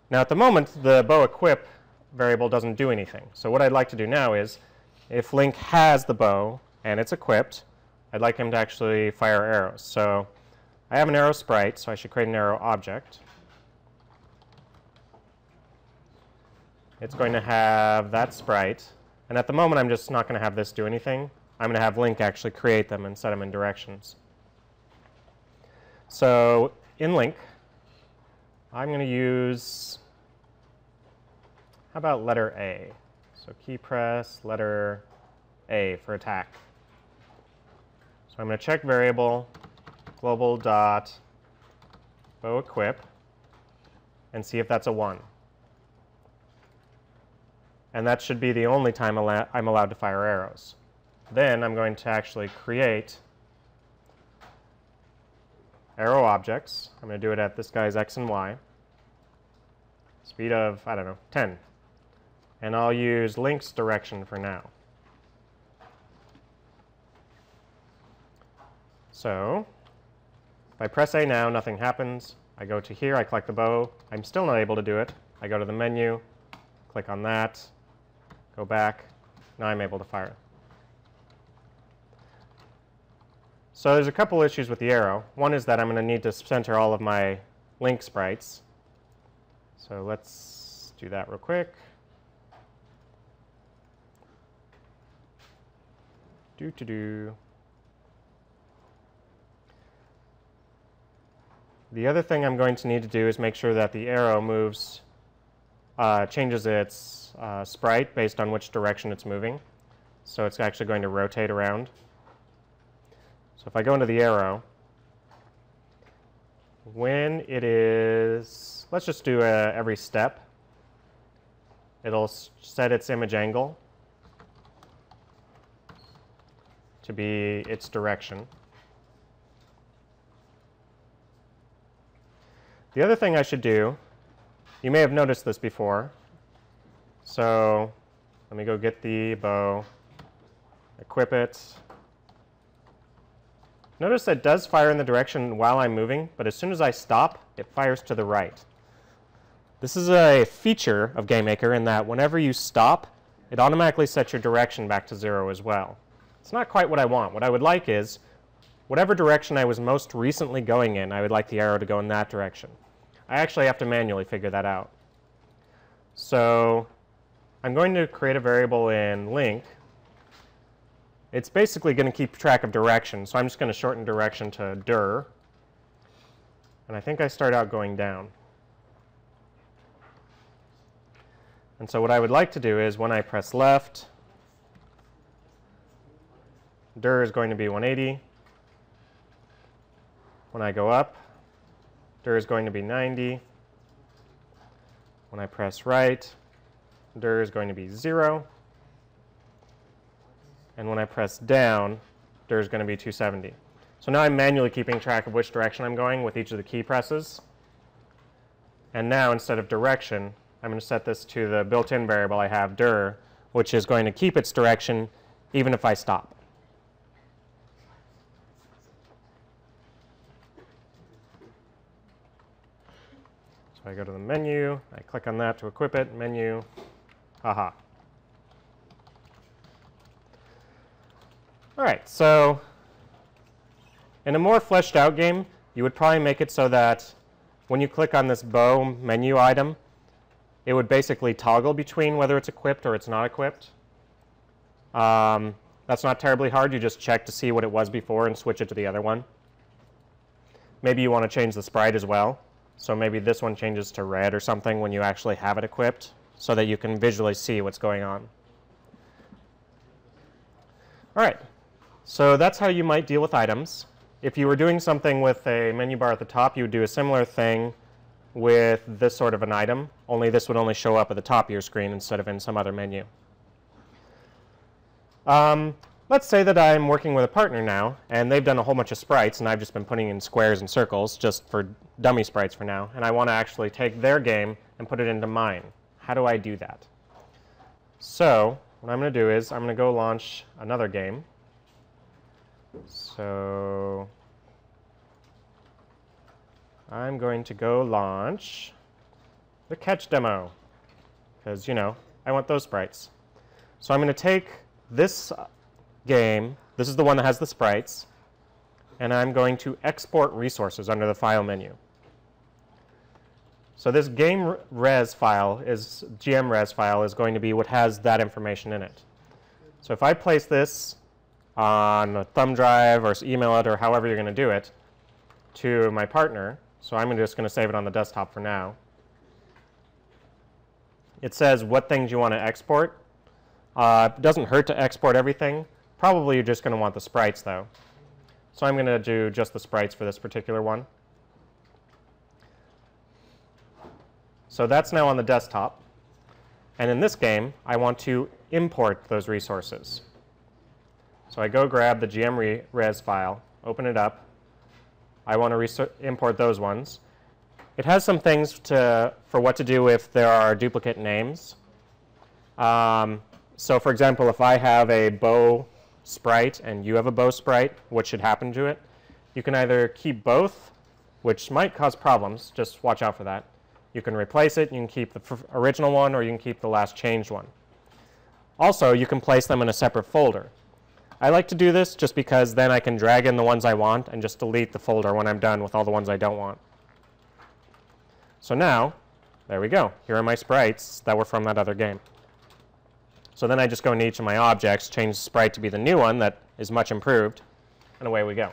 Now at the moment, the bow equip variable doesn't do anything. So what I'd like to do now is, if Link has the bow and it's equipped, I'd like him to actually fire arrows. So I have an arrow sprite, so I should create an arrow object. It's going to have that sprite. And at the moment, I'm just not going to have this do anything. I'm going to have Link actually create them and set them in directions. So in Link, I'm going to use, how about letter A? So key press letter A for attack. So I'm going to check variable global dot bow equip and see if that's a 1. And that should be the only time I'm allowed to fire arrows. Then I'm going to actually create arrow objects. I'm going to do it at this guy's x and y. Speed of, I don't know, 10. And I'll use Link's direction for now. So if I press A now, nothing happens. I go to here, I collect the bow. I'm still not able to do it. I go to the menu, click on that, go back. Now I'm able to fire. So there's a couple issues with the arrow. One is that I'm going to need to center all of my Link sprites. So let's do that real quick. The other thing I'm going to need to do is make sure that the arrow moves, changes its sprite based on which direction it's moving. So it's actually going to rotate around. So if I go into the arrow, when it is, let's just do every step, it'll set its image angle to be its direction. The other thing I should do, you may have noticed this before. So let me go get the bow, equip it. Notice that it does fire in the direction while I'm moving, but as soon as I stop, it fires to the right. This is a feature of GameMaker in that whenever you stop, it automatically sets your direction back to 0 as well. It's not quite what I want. What I would like is, whatever direction I was most recently going in, I would like the arrow to go in that direction. I actually have to manually figure that out. So I'm going to create a variable in Link. It's basically going to keep track of direction, so I'm just going to shorten direction to dir. And I think I start out going down. And so what I would like to do is when I press left, dir is going to be 180. When I go up, dir is going to be 90. When I press right, dir is going to be 0. And when I press down, dir is going to be 270. So now I'm manually keeping track of which direction I'm going with each of the key presses. And now instead of direction, I'm going to set this to the built-in variable I have, dir, which is going to keep its direction even if I stop. So I go to the menu, I click on that to equip it, menu, haha. All right, so in a more fleshed out game, you would probably make it so that when you click on this bow menu item, it would basically toggle between whether it's equipped or it's not equipped. That's not terribly hard. You just check to see what it was before and switch it to the other one. Maybe you want to change the sprite as well. So maybe this one changes to red or something when you actually have it equipped so that you can visually see what's going on. All right. So that's how you might deal with items. If you were doing something with a menu bar at the top, you would do a similar thing with this sort of an item, only this would only show up at the top of your screen instead of in some other menu. Let's say that I'm working with a partner now, and they've done a whole bunch of sprites, and I've just been putting in squares and circles just for dummy sprites for now, and I want to actually take their game and put it into mine. How do I do that? So what I'm going to do is I'm going to go launch another game. So I'm going to go launch the catch demo, because, you know, I want those sprites. So I'm going to take this game, this is the one that has the sprites, and I'm going to export resources under the file menu. So this GameRes file is, GMRes file is going to be what has that information in it. So if I place this on a thumb drive or email it or however you're going to do it to my partner, so I'm just going to save it on the desktop for now. It says what things you want to export. It doesn't hurt to export everything. Probably you're just going to want the sprites though. So I'm going to do just the sprites for this particular one. So that's now on the desktop. And in this game, I want to import those resources. So I go grab the GMRes file, open it up. I want to import those ones. It has some things for what to do if there are duplicate names. So for example, if I have a bow sprite and you have a bow sprite, what should happen to it? You can either keep both, which might cause problems. Just watch out for that. You can replace it, you can keep the original one, or you can keep the last changed one. Also, you can place them in a separate folder. I like to do this just because then I can drag in the ones I want and just delete the folder when I'm done with all the ones I don't want. So now, there we go. Here are my sprites that were from that other game. So then I just go into each of my objects, change the sprite to be the new one that is much improved, and away we go.